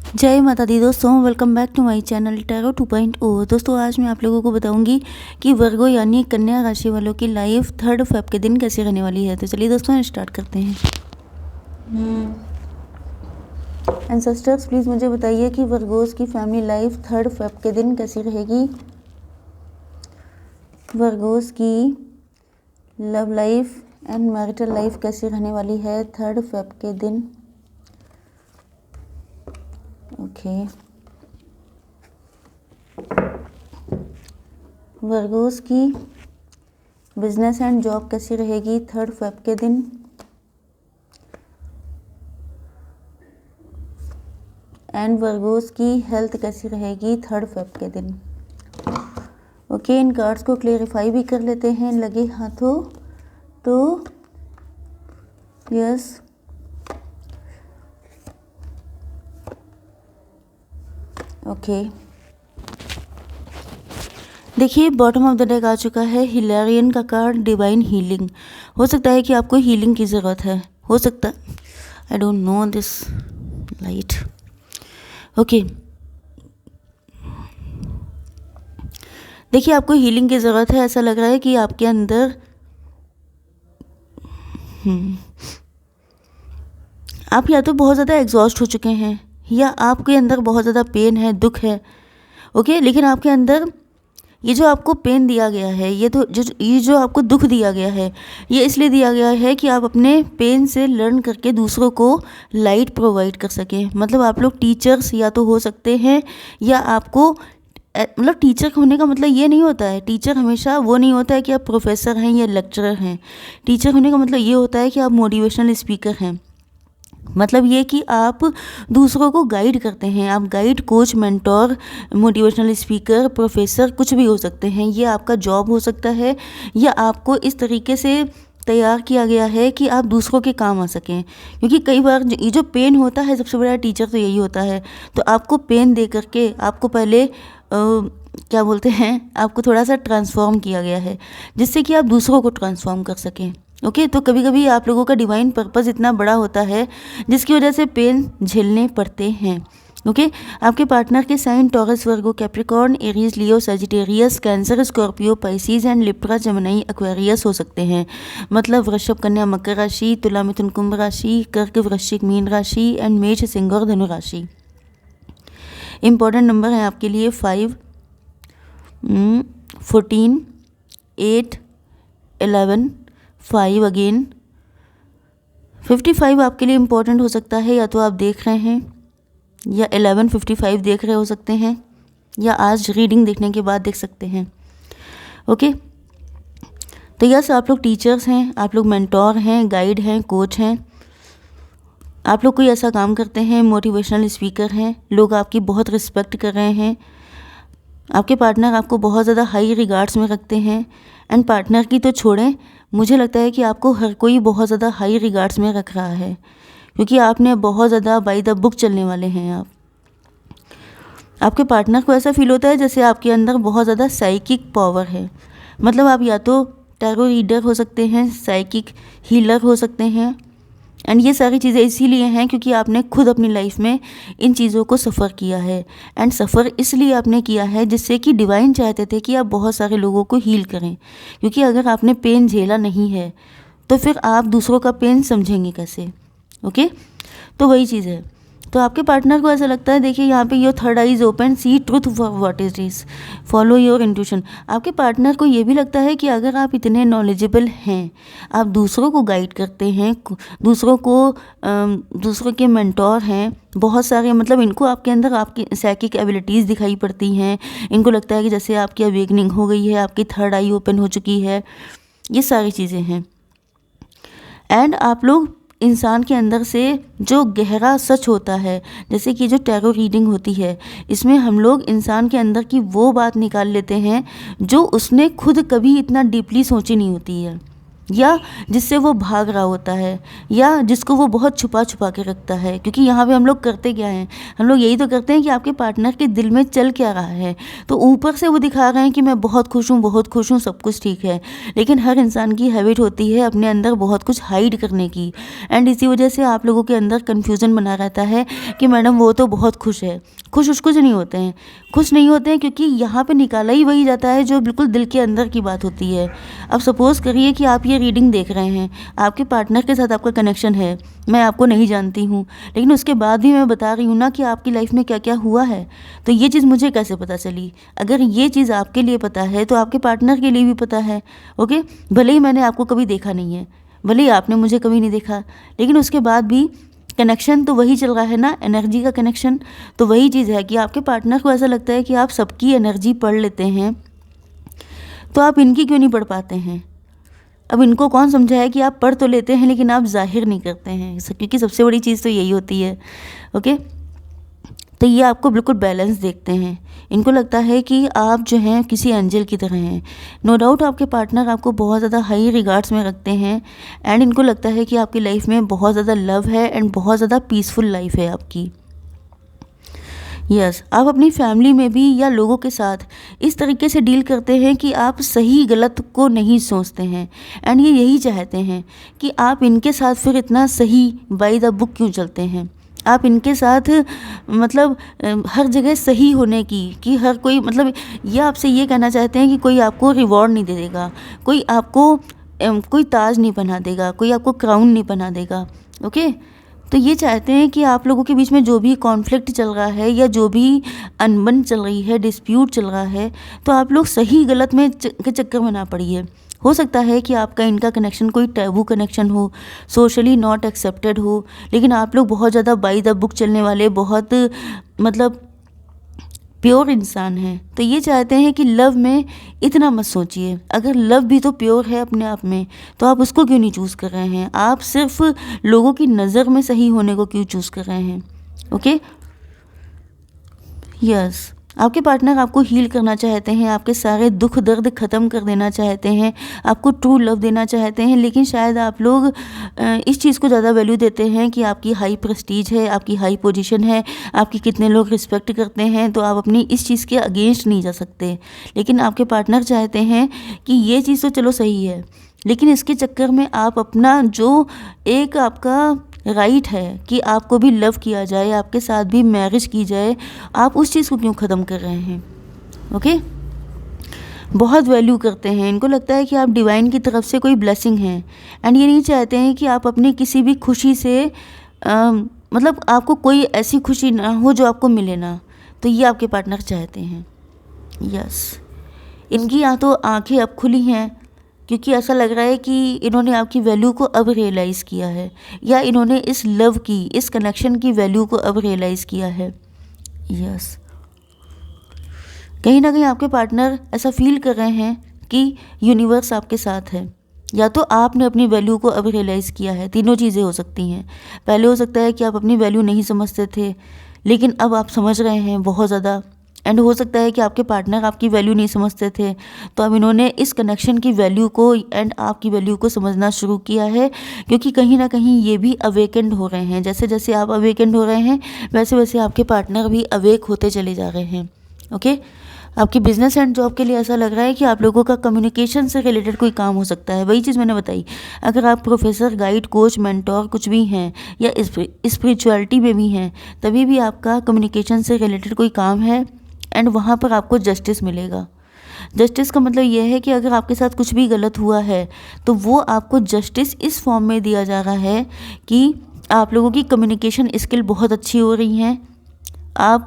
जय माता दी दोस्तों, welcome back to my channel tarot 2.0। दोस्तों आज मैं आप लोगों को बताऊंगी कि वर्गो यानी कन्या राशि वालों की लाइफ 3 फेब के दिन कैसे रहने वाली है। तो चलिए दोस्तों स्टार्ट करते हैं। एंसेस्टर्स प्लीज़ मुझे बताइए कि वर्गोस की फैमिली लाइफ 3 फेब के दिन कैसी रहेगी। वर्गोस की love life and marital life कैसी रहने वाली है 3 फेब के दिन। ओके वर्गोस की बिजनेस एंड जॉब कैसी रहेगी 3 फेब के दिन। एंड वर्गोस की हेल्थ कैसी रहेगी 3 फेब के दिन। ओके इन कार्ड्स को क्लेरिफाई भी कर लेते हैं लगे हाथों। तो यस ओके देखिए बॉटम ऑफ द डेक आ चुका है हिलेरियन का कार्ड, डिवाइन हीलिंग। हो सकता है कि आपको हीलिंग की ज़रूरत है, हो सकता I don't know this light. Okay देखिए आपको हीलिंग की ज़रूरत है। ऐसा लग रहा है कि आपके अंदर आप या तो बहुत ज़्यादा एग्जॉस्ट हो चुके हैं या आपके अंदर बहुत ज़्यादा पेन है, दुख है। ओके लेकिन आपके अंदर ये जो आपको पेन दिया गया है, ये जो आपको दुख दिया गया है, ये इसलिए दिया गया है कि आप अपने पेन से लर्न करके दूसरों को लाइट प्रोवाइड कर सकें। मतलब आप लोग टीचर्स या तो हो सकते हैं या आपको मतलब टीचर होने का मतलब ये नहीं होता है, टीचर हमेशा वो नहीं होता है कि आप प्रोफेसर हैं या लेक्चरर हैं। टीचर होने का मतलब ये होता है कि आप मोटिवेशनल स्पीकर हैं। मतलब ये कि आप दूसरों को गाइड करते हैं। आप guide, coach, mentor, motivational speaker, professor कुछ भी हो सकते हैं। ये आपका जॉब हो सकता है या आपको इस तरीके से तैयार किया गया है कि आप दूसरों के काम आ सकें। क्योंकि कई बार ये जो पेन होता है, सबसे बड़ा टीचर तो यही होता है। तो आपको पेन दे करके आपको पहले क्या बोलते हैं, आपको थोड़ा सा ट्रांसफॉर्म किया गया है जिससे कि आप दूसरों को ट्रांसफॉर्म कर सकें। ओके तो कभी कभी आप लोगों का डिवाइन पर्पस इतना बड़ा होता है जिसकी वजह से पेन झेलने पड़ते हैं। ओके आपके पार्टनर के sign Taurus, Virgo, Capricorn, Aries, Leo, Sagittarius, Cancer, Scorpio, Pisces and Libra, Gemini, Aquarius हो सकते हैं। मतलब वृषभ, कन्या, मकर राशि, तुला, मिथुन, कुंभ राशि, कर्क, वृश्चिक, मीन राशि एंड मेष, सिंह और धनु राशि। इंपॉर्टेंट नंबर है आपके लिए 5, 14, 8, 11, 5 अगेन 55 आपके लिए इम्पोर्टेंट हो सकता है। या तो आप देख रहे हैं या 11:55 देख रहे हो सकते हैं या आज रीडिंग देखने के बाद देख सकते हैं। ओके तो यस आप लोग टीचर्स हैं, आप लोग मेंटोर हैं, गाइड हैं, कोच हैं, आप लोग कोई ऐसा काम करते हैं, मोटिवेशनल स्पीकर हैं, लोग आपकी बहुत रिस्पेक्ट कर रहे हैं। आपके पार्टनर आपको बहुत ज़्यादा हाई रिगार्ड्स में रखते हैं। एंड पार्टनर की तो छोड़ें, मुझे लगता है कि आपको हर कोई बहुत ज़्यादा हाई रिगार्ड्स में रख रहा है क्योंकि आपने बहुत ज़्यादा बाय द बुक चलने वाले हैं। आपके पार्टनर को ऐसा फील होता है जैसे आपके अंदर बहुत ज़्यादा साइकिक पावर है। मतलब आप या तो टैरो रीडर हो सकते हैं, साइकिक हीलर हो सकते हैं। एंड ये सारी चीज़ें इसीलिए हैं क्योंकि आपने खुद अपनी लाइफ में इन चीज़ों को सफ़र किया है। एंड सफ़र इसलिए आपने किया है जिससे कि डिवाइन चाहते थे कि आप बहुत सारे लोगों को हील करें। क्योंकि अगर आपने पेन झेला नहीं है तो फिर आप दूसरों का पेन समझेंगे कैसे। ओके तो वही चीज़ है। तो आपके पार्टनर को ऐसा लगता है, देखिए यहाँ पे your third eye is open, see truth for what is is, follow your intuition. आपके पार्टनर को ये भी लगता है कि अगर आप इतने नॉलेजेबल हैं, आप दूसरों को गाइड करते हैं, दूसरों के मेंटोर हैं बहुत सारे, मतलब इनको आपके अंदर आपकी साइकिक एबिलिटीज़ दिखाई पड़ती हैं। इनको लगता है कि जैसे आपकी अवेकनिंग हो गई है, आपकी थर्ड आई ओपन हो चुकी है, ये सारी चीज़ें हैं। एंड आप लोग इंसान के अंदर से जो गहरा सच होता है, जैसे कि जो टैरो रीडिंग होती है, इसमें हम लोग इंसान के अंदर की वो बात निकाल लेते हैं जो उसने खुद कभी इतना डीपली सोची नहीं होती है। या जिससे वो भाग रहा होता है, या जिसको वो बहुत छुपा छुपा के रखता है। क्योंकि यहाँ पे हम लोग करते क्या हैं, हम लोग यही तो करते हैं कि आपके पार्टनर के दिल में चल क्या रहा है। तो ऊपर से वो दिखा रहे हैं कि मैं बहुत खुश हूँ, बहुत खुश हूँ, सब कुछ ठीक है, लेकिन हर इंसान की हैबिट होती है अपने अंदर बहुत कुछ हाइड करने की। एंड इसी वजह से आप लोगों के अंदर कन्फ्यूज़न बना रहता है कि मैडम वो तो बहुत खुश है। खुश उसको नहीं होते हैं, खुश नहीं होते हैं, क्योंकि यहाँ पे निकाला ही वही जाता है जो बिल्कुल दिल के अंदर की बात होती है। अब सपोज़ करिए कि आप ये रीडिंग देख रहे हैं, आपके पार्टनर के साथ आपका कनेक्शन है, मैं आपको नहीं जानती हूँ, लेकिन उसके बाद भी मैं बता रही हूँ ना कि आपकी लाइफ में क्या क्या हुआ है। तो ये चीज़ मुझे कैसे पता चली? अगर ये चीज़ आपके लिए पता है तो आपके पार्टनर के लिए भी पता है। ओके, भले ही मैंने आपको कभी देखा नहीं है, भले ही आपने मुझे कभी नहीं देखा, लेकिन उसके बाद भी कनेक्शन तो वही चल रहा है ना, एनर्जी का कनेक्शन। तो वही चीज़ है कि आपके पार्टनर को ऐसा लगता है कि आप सबकी एनर्जी पढ़ लेते हैं, तो आप इनकी क्यों नहीं पढ़ पाते हैं? अब इनको कौन समझाए कि आप पढ़ तो लेते हैं लेकिन आप जाहिर नहीं करते हैं, क्योंकि सबसे बड़ी चीज़ तो यही होती है। ओके, तो ये आपको बिल्कुल बैलेंस देखते हैं। इनको लगता है कि आप जो हैं किसी एंजल की तरह हैं। नो डाउट आपके पार्टनर आपको बहुत ज़्यादा हाई रिगार्ड्स में रखते हैं, एंड इनको लगता है कि आपकी लाइफ में बहुत ज़्यादा लव है एंड बहुत ज़्यादा पीसफुल लाइफ है आपकी। यस, आप अपनी फैमिली में भी या लोगों के साथ इस तरीके से डील करते हैं कि आप सही गलत को नहीं सोचते हैं, एंड ये यही चाहते हैं कि आप इनके साथ फिर इतना सही बाय द बुक क्यों चलते हैं। आप इनके साथ मतलब हर जगह सही होने की, कि हर कोई मतलब ये आपसे ये कहना चाहते हैं कि कोई आपको रिवॉर्ड नहीं दे देगा, कोई आपको कोई ताज नहीं पहना देगा, कोई आपको क्राउन नहीं पहना देगा। ओके, तो ये चाहते हैं कि आप लोगों के बीच में जो भी कॉन्फ्लिक्ट चल रहा है या जो भी अनबन चल रही है, डिस्प्यूट चल रहा है, तो आप लोग सही गलत में के चक्कर में ना पड़िए। हो सकता है कि आपका इनका कनेक्शन कोई टैबू कनेक्शन हो, सोशली नॉट एक्सेप्टेड हो, लेकिन आप लोग बहुत ज़्यादा बाय द बुक चलने वाले, बहुत मतलब प्योर इंसान हैं। तो ये चाहते हैं कि लव में इतना मत सोचिए। अगर लव भी तो प्योर है अपने आप में, तो आप उसको क्यों नहीं चूज़ कर रहे हैं? आप सिर्फ लोगों की नज़र में सही होने को क्यों चूज़ कर रहे हैं? ओके, यस, आपके पार्टनर आपको हील करना चाहते हैं, आपके सारे दुख दर्द ख़त्म कर देना चाहते हैं, आपको ट्रू लव देना चाहते हैं, लेकिन शायद आप लोग इस चीज़ को ज़्यादा वैल्यू देते हैं कि आपकी हाई प्रेस्टीज है, आपकी हाई पोजीशन है, आपकी कितने लोग रिस्पेक्ट करते हैं, तो आप अपनी इस चीज़ के अगेंस्ट नहीं जा सकते। लेकिन आपके पार्टनर चाहते हैं कि ये चीज़ तो चलो सही है, लेकिन इसके चक्कर में आप अपना जो एक आपका राइट है कि आपको भी लव किया जाए, आपके साथ भी मैरिज की जाए, आप उस चीज़ को क्यों ख़त्म कर रहे हैं? ओके, बहुत वैल्यू करते हैं, इनको लगता है कि आप डिवाइन की तरफ से कोई ब्लेसिंग हैं, एंड ये नहीं चाहते हैं कि आप अपनी किसी भी खुशी से मतलब आपको कोई ऐसी खुशी ना हो जो आपको मिले ना। तो ये आपके पार्टनर चाहते हैं। यस, इनकी या तो आंखें अब खुली हैं, क्योंकि ऐसा लग रहा है कि इन्होंने आपकी वैल्यू को अब रियलाइज़ किया है, या इन्होंने इस लव की, इस कनेक्शन की वैल्यू को अब रियलाइज़ किया है। यस, कहीं ना कहीं आपके पार्टनर ऐसा फील कर रहे हैं कि यूनिवर्स आपके साथ है, या तो आपने अपनी वैल्यू को अब रियलाइज़ किया है। तीनों चीज़ें हो सकती हैं। पहले हो सकता है कि आप अपनी वैल्यू नहीं समझते थे, लेकिन अब आप समझ रहे हैं बहुत ज़्यादा। एंड हो सकता है कि आपके पार्टनर आपकी वैल्यू नहीं समझते थे, तो अब इन्होंने इस कनेक्शन की वैल्यू को एंड आपकी वैल्यू को समझना शुरू किया है, क्योंकि कहीं ना कहीं ये भी अवेकेंड हो रहे हैं। जैसे जैसे आप अवेकेंड हो रहे हैं, वैसे वैसे आपके पार्टनर भी अवेक होते चले जा रहे हैं। ओके, आपकी बिजनेस एंड जॉब के लिए ऐसा लग रहा है कि आप लोगों का कम्युनिकेशन से रिलेटेड कोई काम हो सकता है। वही चीज़ मैंने बताई, अगर आप प्रोफेसर, गाइड, कोच, मेंटोर कुछ भी हैं, या स्पिरिचुअलिटी में भी हैं, तभी भी आपका कम्युनिकेशन से रिलेटेड कोई काम है, एंड वहाँ पर आपको जस्टिस मिलेगा। जस्टिस का मतलब यह है कि अगर आपके साथ कुछ भी गलत हुआ है, तो वो आपको जस्टिस इस फॉर्म में दिया जा रहा है कि आप लोगों की कम्युनिकेशन स्किल बहुत अच्छी हो रही हैं। आप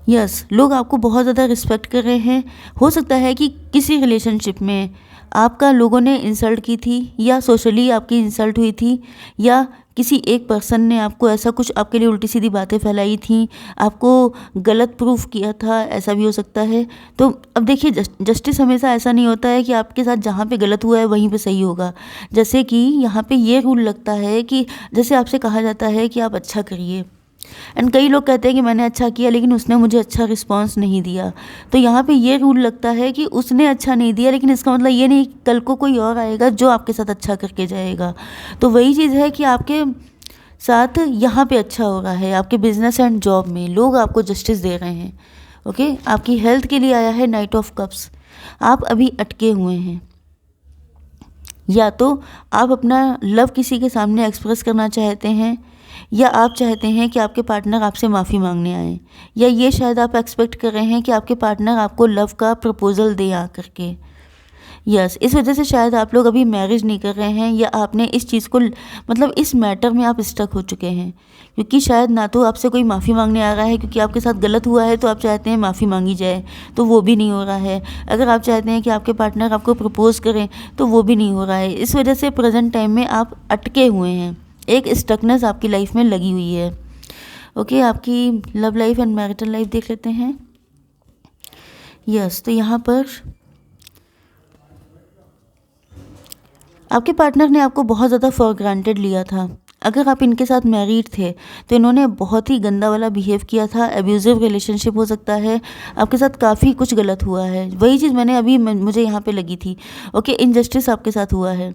यस, लोग आपको बहुत ज़्यादा रिस्पेक्ट कर रहे हैं। हो सकता है कि किसी रिलेशनशिप में आपका लोगों ने इंसल्ट की थी, या सोशली आपकी इंसल्ट हुई थी, या किसी एक पर्सन ने आपको ऐसा कुछ आपके लिए उल्टी सीधी बातें फैलाई थी, आपको गलत प्रूफ किया था, ऐसा भी हो सकता है। तो अब देखिए, जस्टिस हमेशा ऐसा नहीं होता है कि आपके साथ जहाँ पे गलत हुआ है वहीं पे सही होगा। जैसे कि यहाँ पे ये रूल लगता है कि जैसे आपसे कहा जाता है कि आप अच्छा करिए, एंड कई लोग कहते हैं कि मैंने अच्छा किया लेकिन उसने मुझे अच्छा रिस्पॉन्स नहीं दिया। तो यहाँ पे ये रूल लगता है कि उसने अच्छा नहीं दिया, लेकिन इसका मतलब ये नहीं कि कल को कोई और आएगा जो आपके साथ अच्छा करके जाएगा। तो वही चीज़ है कि आपके साथ यहाँ पे अच्छा हो रहा है, आपके बिजनेस एंड जॉब में लोग आपको जस्टिस दे रहे हैं। ओके, आपकी हेल्थ के लिए आया है नाइट ऑफ कप्स। आप अभी अटके हुए हैं, या तो आप अपना लव किसी के सामने एक्सप्रेस करना चाहते हैं, या आप चाहते हैं कि आपके पार्टनर आपसे माफ़ी मांगने आए, या ये शायद आप एक्सपेक्ट कर रहे हैं कि आपके पार्टनर आपको लव का प्रपोजल दे आ करके। यस, इस वजह से शायद आप लोग अभी मैरिज नहीं कर रहे हैं, या आपने इस चीज़ को मतलब इस मैटर में आप स्टक हो चुके हैं, क्योंकि शायद ना तो आपसे कोई माफ़ी मांगने आ रहा है क्योंकि आपके साथ गलत हुआ है तो आप चाहते हैं माफ़ी मांगी जाए, तो वो भी नहीं हो रहा है। अगर आप चाहते हैं कि आपके पार्टनर आपको प्रपोज करें तो वो भी नहीं हो रहा है। इस वजह से प्रेजेंट टाइम में आप अटके हुए हैं, एक स्टकनेस आपकी लाइफ में लगी हुई है। ओके, आपकी love life and marital life देख लेते हैं। यस, तो यहाँ पर आपके पार्टनर ने आपको बहुत ज़्यादा फॉर ग्रांटेड लिया था। अगर आप इनके साथ मैरिड थे तो इन्होंने बहुत ही गंदा वाला बिहेव किया था, एब्यूजिव रिलेशनशिप हो सकता है, आपके साथ काफ़ी कुछ गलत हुआ है। वही चीज़ मैंने अभी मुझे यहाँ पे लगी थी। ओके, इनजस्टिस आपके साथ हुआ है।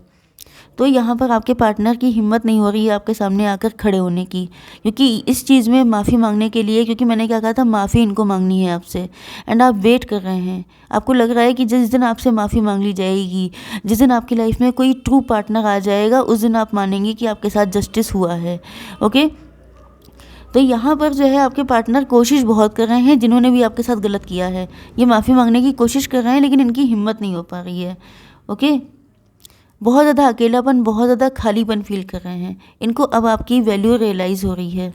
तो यहाँ पर आपके पार्टनर की हिम्मत नहीं हो रही है आपके सामने आकर खड़े होने की, क्योंकि इस चीज़ में माफ़ी मांगने के लिए, क्योंकि मैंने क्या कहा था, माफ़ी इनको मांगनी है आपसे, एंड आप वेट कर रहे हैं। आपको लग रहा है कि जिस दिन आपसे माफ़ी मांग ली जाएगी, जिस दिन आपकी लाइफ में कोई ट्रू पार्टनर आ जाएगा, उस दिन आप मानेंगे कि आपके साथ जस्टिस हुआ है। ओके, तो यहाँ पर जो है आपके पार्टनर कोशिश बहुत कर रहे हैं, जिन्होंने भी आपके साथ गलत किया है, ये माफ़ी मांगने की कोशिश कर रहे हैं, लेकिन इनकी हिम्मत नहीं हो पा रही है। ओके, बहुत ज़्यादा अकेलापन, बहुत ज़्यादा खालीपन फील कर रहे हैं। इनको अब आपकी वैल्यू रियलाइज़ हो रही है।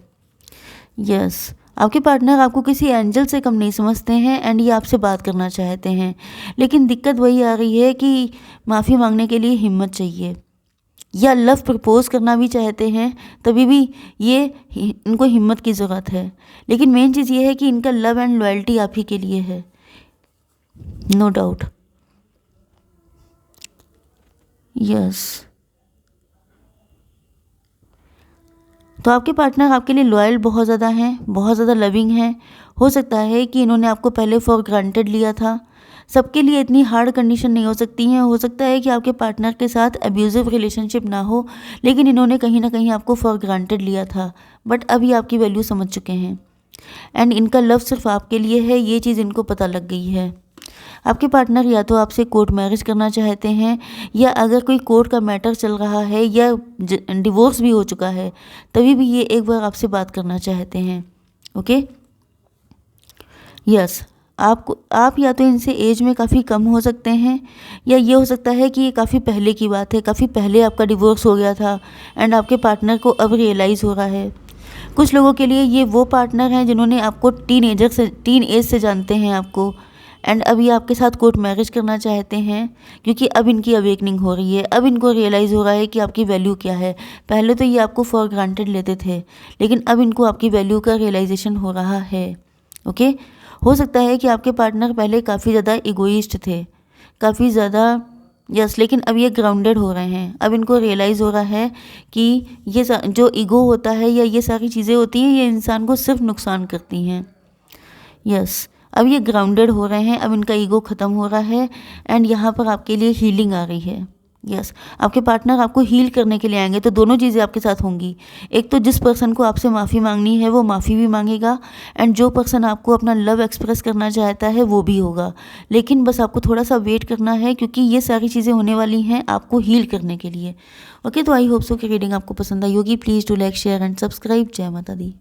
यस, आपके पार्टनर आपको किसी एंजल से कम नहीं समझते हैं, एंड ये आपसे बात करना चाहते हैं, लेकिन दिक्कत वही आ रही है कि माफ़ी मांगने के लिए हिम्मत चाहिए, या लव प्रपोज करना भी चाहते हैं, तभी भी ये इनको हिम्मत की ज़रूरत है। लेकिन मेन चीज़ ये है कि इनका लव एंड लॉयल्टी आप ही के लिए है, नो डाउट। यस, तो आपके पार्टनर आपके लिए लॉयल बहुत ज़्यादा हैं, बहुत ज़्यादा लविंग हैं। हो सकता है कि इन्होंने आपको पहले फॉर ग्रांटेड लिया था। सबके लिए इतनी हार्ड कंडीशन नहीं हो सकती हैं। हो सकता है कि आपके पार्टनर के साथ एब्यूजिव रिलेशनशिप ना हो, लेकिन इन्होंने कहीं ना कहीं आपको फॉर ग्रांटेड लिया था, बट अभी आपकी वैल्यू समझ चुके हैं, एंड इनका लव सिर्फ आपके लिए है, ये चीज़ इनको पता लग गई है। आपके पार्टनर या तो आपसे कोर्ट मैरिज करना चाहते हैं, या अगर कोई कोर्ट का मैटर चल रहा है या डिवोर्स भी हो चुका है, तभी भी ये एक बार आपसे बात करना चाहते हैं। ओके, यस, आप या तो इनसे एज में काफ़ी कम हो सकते हैं, या ये हो सकता है कि ये काफ़ी पहले की बात है, काफ़ी पहले आपका डिवोर्स हो गया था, एंड आपके पार्टनर को अब रियलाइज़ हो रहा है। कुछ लोगों के लिए ये वो पार्टनर हैं जिन्होंने आपको टीन एज से जानते हैं आपको, एंड अब ये आपके साथ कोर्ट मैरिज करना चाहते हैं, क्योंकि अब इनकी अवेकनिंग हो रही है। अब इनको रियलाइज़ हो रहा है कि आपकी वैल्यू क्या है। पहले तो ये आपको फॉर ग्रांटेड लेते थे, लेकिन अब इनको आपकी वैल्यू का रियलाइजेशन हो रहा है। ओके, हो सकता है कि आपके पार्टनर पहले काफ़ी ज़्यादा इगोइस्ट थे, काफ़ी ज़्यादा, यस, लेकिन अब ये ग्राउंडेड हो रहे हैं। अब इनको रियलाइज़ हो रहा है कि ये जो ईगो होता है या ये सारी चीज़ें होती हैं, ये इंसान को सिर्फ नुकसान करती हैं। यस, अब ये ग्राउंडेड हो रहे हैं, अब इनका ईगो ख़त्म हो रहा है, एंड यहाँ पर आपके लिए हीलिंग आ रही है। यस, आपके पार्टनर आपको हील करने के लिए आएंगे, तो दोनों चीज़ें आपके साथ होंगी। एक तो जिस पर्सन को आपसे माफ़ी मांगनी है वो माफ़ी भी मांगेगा, एंड जो पर्सन आपको अपना लव एक्सप्रेस करना चाहता है वो भी होगा। लेकिन बस आपको थोड़ा सा वेट करना है, क्योंकि ये सारी चीज़ें होने वाली हैं आपको हील करने के लिए। ओके, तो आई होप सो कि रीडिंग आपको पसंद आई होगी। Please do like, share and subscribe. जय माता दी।